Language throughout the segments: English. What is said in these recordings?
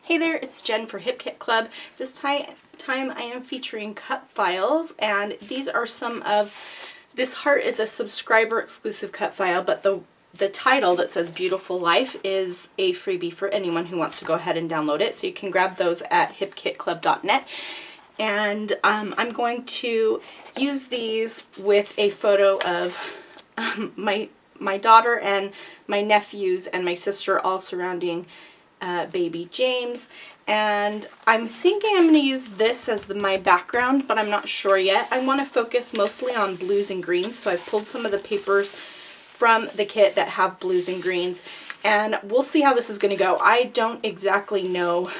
Hey there, it's Jen for Hip Kit Club. This time I am featuring cut files, and these are some of, this heart is a subscriber exclusive cut file, but the title that says Beautiful Life is a freebie for anyone who wants to go ahead and download it. So you can grab those at hipkitclub.net. And I'm going to use these with a photo of my daughter and my nephews and my sister all surrounding baby James, and I'm thinking I'm going to use this as my background, but I'm not sure yet. I want to focus mostly on blues and greens, so I've pulled some of the papers from the kit that have blues and greens, and we'll see how this is going to go. I don't exactly know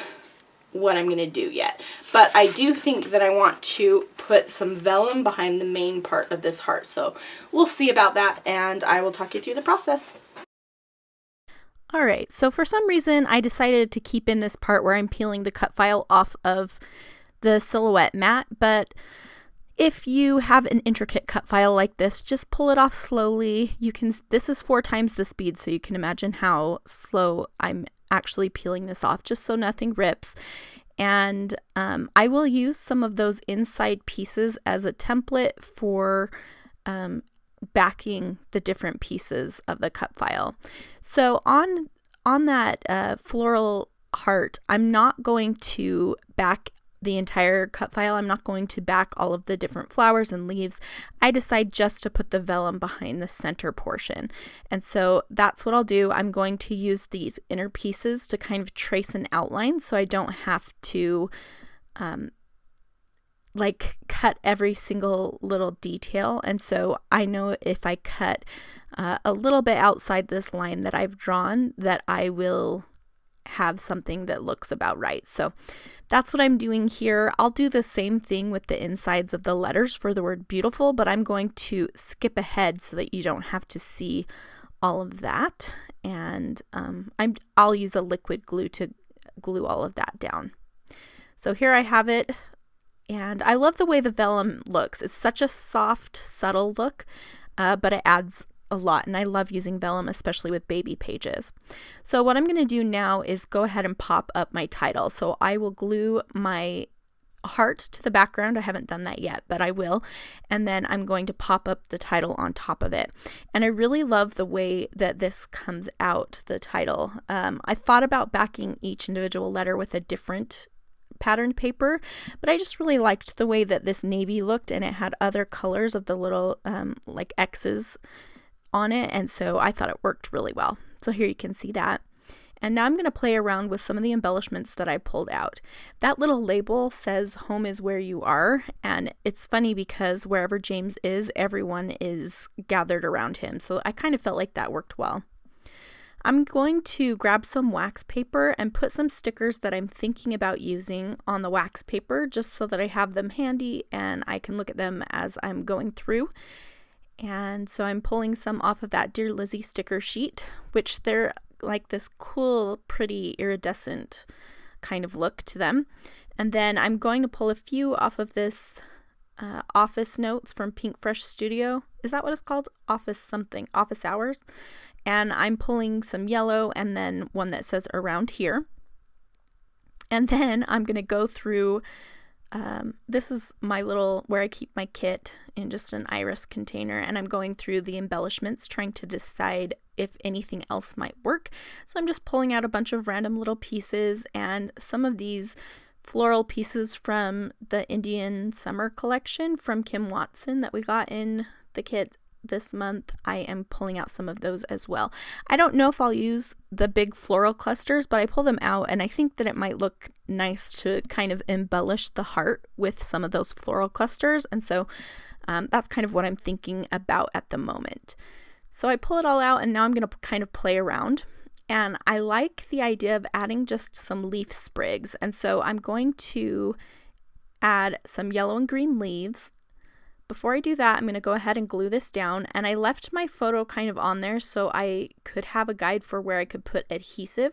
what I'm going to do yet, but I do think that I want to put some vellum behind the main part of this heart, so we'll see about that, and I will talk you through the process. Alright, so for some reason I decided to keep in this part where I'm peeling the cut file off of the silhouette mat, but if you have an intricate cut file like this, just pull it off slowly. This is 4 times the speed, so you can imagine how slow I'm actually peeling this off, just so nothing rips. And I will use some of those inside pieces as a template for backing the different pieces of the cut file. So on that floral heart, I'm not going to back the entire cut file. I'm not going to back all of the different flowers and leaves. I decide just to put the vellum behind the center portion. And so that's what I'll do. I'm going to use these inner pieces to kind of trace an outline so I don't have to cut every single little detail. And so I know if I cut a little bit outside this line that I've drawn, that I will have something that looks about right. So that's what I'm doing here. I'll do the same thing with the insides of the letters for the word beautiful, but I'm going to skip ahead so that you don't have to see all of that. And I'll use a liquid glue to glue all of that down. So here I have it. And I love the way the vellum looks. It's such a soft, subtle look, but it adds a lot. And I love using vellum, especially with baby pages. So what I'm going to do now is go ahead and pop up my title. So I will glue my heart to the background. I haven't done that yet, but I will. And then I'm going to pop up the title on top of it. And I really love the way that this comes out, the title. I thought about backing each individual letter with a different patterned paper, but I just really liked the way that this navy looked, and it had other colors of the little like X's on it, and so I thought it worked really well. So here you can see that. And now I'm going to play around with some of the embellishments that I pulled out. That little label says home is where you are, and it's funny because wherever James is, everyone is gathered around him, so I kind of felt like that worked well. I'm going to grab some wax paper and put some stickers that I'm thinking about using on the wax paper, just so that I have them handy and I can look at them as I'm going through. And so I'm pulling some off of that Dear Lizzie sticker sheet, which they're like this cool, pretty iridescent kind of look to them. And then I'm going to pull a few off of this office notes from Pink Fresh Studio. Is that what it's called? Office hours. And I'm pulling some yellow and then one that says around here. And then I'm going to go through, this is my little, where I keep my kit in just an iris container, and I'm going through the embellishments trying to decide if anything else might work. So I'm just pulling out a bunch of random little pieces, and some of these floral pieces from the Indian Summer collection from Kim Watson that we got in the kit this month. I am pulling out some of those as well. I don't know if I'll use the big floral clusters, but I pull them out and I think that it might look nice to kind of embellish the heart with some of those floral clusters, and so that's kind of what I'm thinking about at the moment. So I pull it all out, and now I'm going to kind of play around, and I like the idea of adding just some leaf sprigs, and so I'm going to add some yellow and green leaves. Before I do that, I'm going to go ahead and glue this down, and I left my photo kind of on there so I could have a guide for where I could put adhesive,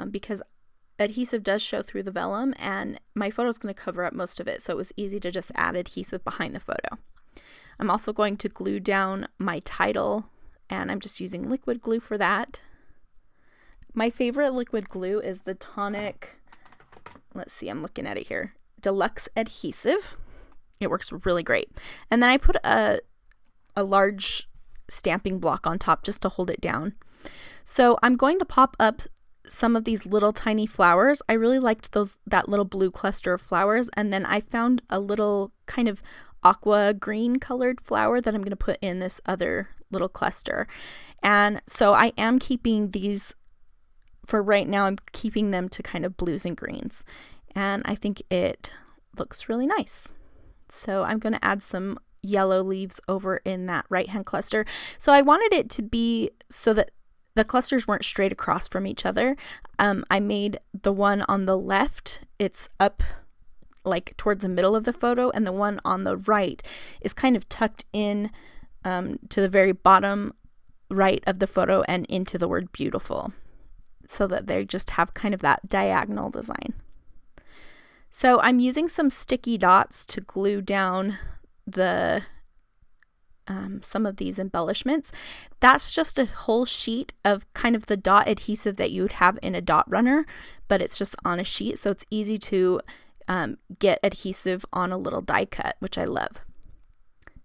because adhesive does show through the vellum, and my photo is going to cover up most of it, so it was easy to just add adhesive behind the photo. I'm also going to glue down my title, and I'm just using liquid glue for that. My favorite liquid glue is the Tonic let's see, I'm looking at it here, deluxe adhesive. It works really great. And then I put a large stamping block on top just to hold it down. So I'm going to pop up some of these little tiny flowers. I really liked that little blue cluster of flowers, and then I found a little kind of aqua green colored flower that I'm going to put in this other little cluster. And so I am keeping these, for right now, I'm keeping them to kind of blues and greens, and I think it looks really nice. So I'm going to add some yellow leaves over in that right hand cluster. So I wanted it to be so that the clusters weren't straight across from each other. I made the one on the left, it's up like towards the middle of the photo, and the one on the right is kind of tucked in to the very bottom right of the photo and into the word beautiful, so that they just have kind of that diagonal design. So I'm using some sticky dots to glue down the some of these embellishments. That's just a whole sheet of kind of the dot adhesive that you would have in a dot runner, but it's just on a sheet, so it's easy to get adhesive on a little die cut, which I love.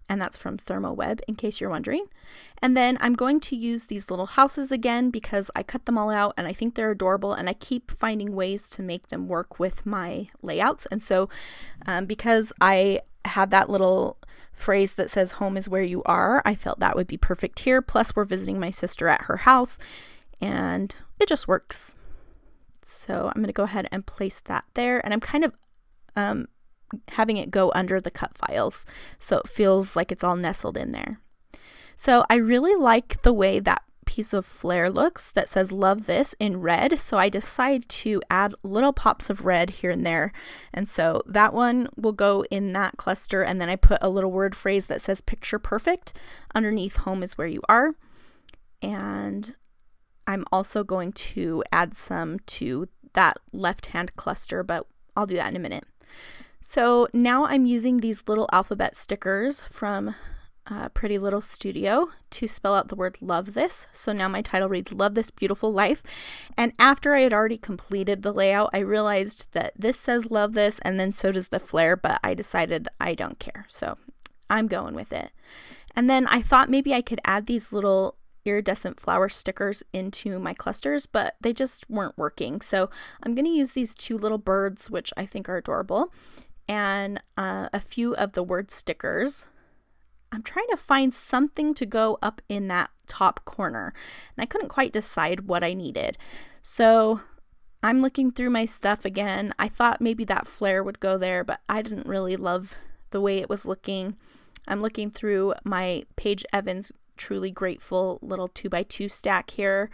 And that's from ThermoWeb, in case you're wondering. And then I'm going to use these little houses again because I cut them all out and I think they're adorable, and I keep finding ways to make them work with my layouts. And so because I have that little phrase that says home is where you are, I felt that would be perfect here. Plus we're visiting my sister at her house and it just works. So I'm going to go ahead and place that there, and I'm kind of having it go under the cut files so it feels like it's all nestled in there. So I really like the way that piece of flare looks that says love this in red, so I decided to add little pops of red here and there, and so that one will go in that cluster, and then I put a little word phrase that says picture perfect underneath home is where you are. And I'm also going to add some to that left hand cluster, but I'll do that in a minute. So now I'm using these little alphabet stickers from Pretty Little Studio to spell out the word love this. So now my title reads Love This Beautiful Life. And after I had already completed the layout, I realized that this says love this, and then so does the flare, but I decided I don't care. So I'm going with it. And then I thought maybe I could add these little iridescent flower stickers into my clusters, but they just weren't working. So I'm going to use these two little birds, which I think are adorable, and a few of the word stickers. I'm trying to find something to go up in that top corner, and I couldn't quite decide what I needed. So I'm looking through my stuff again. I thought maybe that flare would go there, but I didn't really love the way it was looking. I'm looking through my Paige Evans Truly Grateful little 2x2 stack here,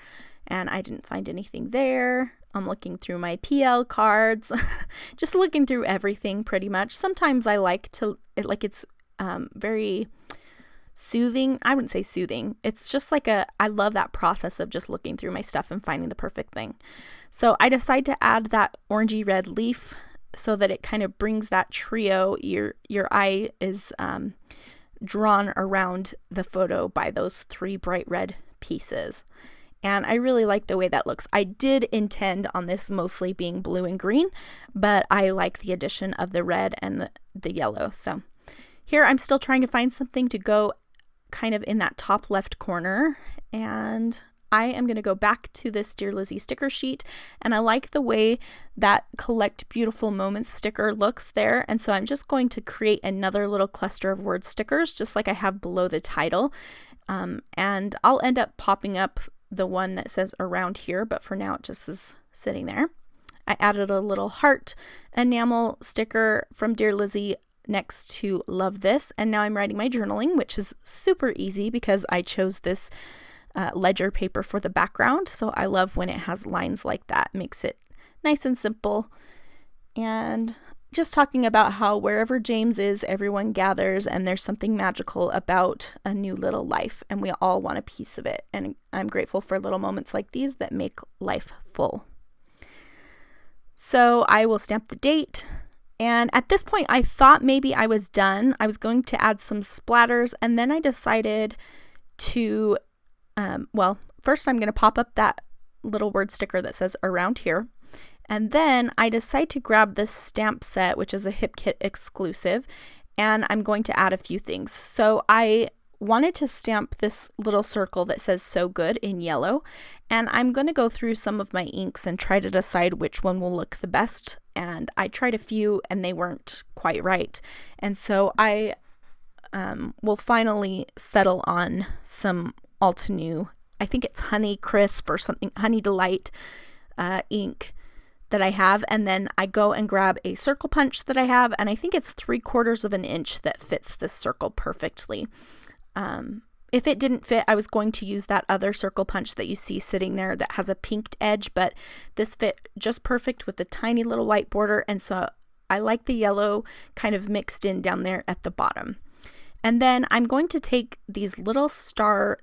and I didn't find anything there. I'm looking through my PL cards, just looking through everything pretty much. Sometimes I like it's very soothing. I wouldn't say soothing. It's just like I love that process of just looking through my stuff and finding the perfect thing. So I decide to add that orangey red leaf so that it kind of brings that trio. Your eye is drawn around the photo by those three bright red pieces. And I really like the way that looks. I did intend on this mostly being blue and green, but I like the addition of the red and the yellow. So here I'm still trying to find something to go kind of in that top left corner, and I am going to go back to this Dear Lizzie sticker sheet, and I like the way that Collect Beautiful Moments sticker looks there, and so I'm just going to create another little cluster of word stickers just like I have below the title, and I'll end up popping up the one that says around here, but for now it just is sitting there. I added a little heart enamel sticker from Dear Lizzie next to Love This, and now I'm writing my journaling, which is super easy because I chose this ledger paper for the background, so I love when it has lines like that. It makes it nice and simple. And just talking about how wherever James is, everyone gathers, and there's something magical about a new little life, and we all want a piece of it, and I'm grateful for little moments like these that make life full. So I will stamp the date. And at this point, I thought maybe I was done. I was going to add some splatters, and then I decided to, first I'm going to pop up that little word sticker that says around here. And then I decide to grab this stamp set, which is a Hip Kit exclusive, and I'm going to add a few things. So I wanted to stamp this little circle that says "So Good" in yellow, and I'm going to go through some of my inks and try to decide which one will look the best. And I tried a few and they weren't quite right, and so I will finally settle on some Altenew, I think it's Honey Crisp or something, Honey Delight ink that I have, and then I go and grab a circle punch that I have, and I think it's 3/4 of an inch that fits this circle perfectly. If it didn't fit, I was going to use that other circle punch that you see sitting there that has a pinked edge, but this fit just perfect with the tiny little white border, and so I like the yellow kind of mixed in down there at the bottom. And then I'm going to take these little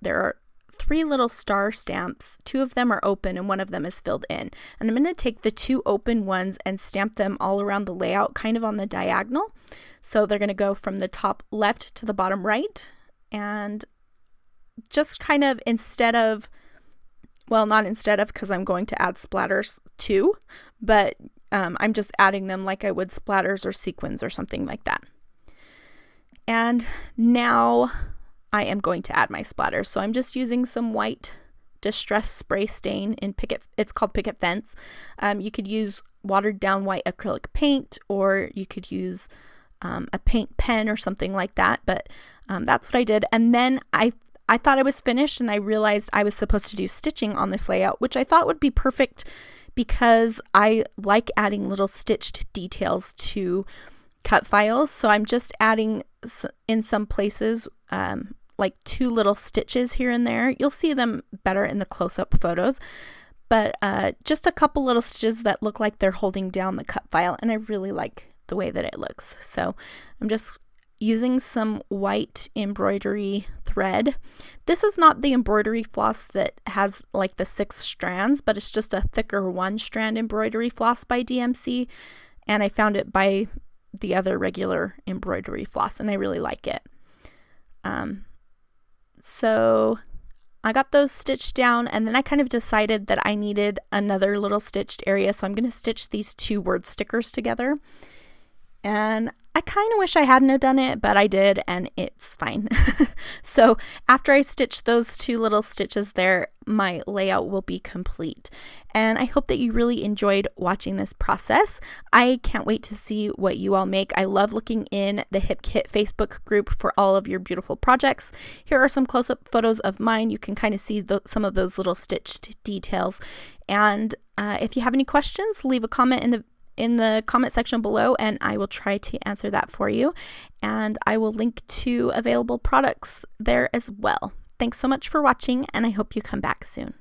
there are 3 little star stamps. 2 of them are open and 1 of them is filled in. And I'm going to take the 2 open ones and stamp them all around the layout, kind of on the diagonal. So they're going to go from the top left to the bottom right. And just kind of not instead of, because I'm going to add splatters too, but I'm just adding them like I would splatters or sequins or something like that. And now I am going to add my splatters. So I'm just using some white distress spray stain in it's called Picket Fence. You could use watered down white acrylic paint, or you could use a paint pen or something like that, but that's what I did. And then I thought I was finished, and I realized I was supposed to do stitching on this layout, which I thought would be perfect because I like adding little stitched details to cut files. So I'm just adding in some places like 2 little stitches here and there. You'll see them better in the close-up photos, but just a couple little stitches that look like they're holding down the cut file, and I really like the way that it looks. So I'm just using some white embroidery thread. This is not the embroidery floss that has like the 6 strands, but it's just a thicker 1-strand embroidery floss by DMC, and I found it by the other regular embroidery floss, and I really like it. So I got those stitched down, and then I kind of decided that I needed another little stitched area, so I'm going to stitch these 2 word stickers together. And I kind of wish I hadn't have done it, but I did, and it's fine. So after I stitch those 2 little stitches there, my layout will be complete. And I hope that you really enjoyed watching this process. I can't wait to see what you all make. I love looking in the Hip Kit Facebook group for all of your beautiful projects. Here are some close-up photos of mine. You can kind of see some of those little stitched details. And if you have any questions, leave a comment in the comment section below, and I will try to answer that for you. And I will link to available products there as well. Thanks so much for watching, and I hope you come back soon.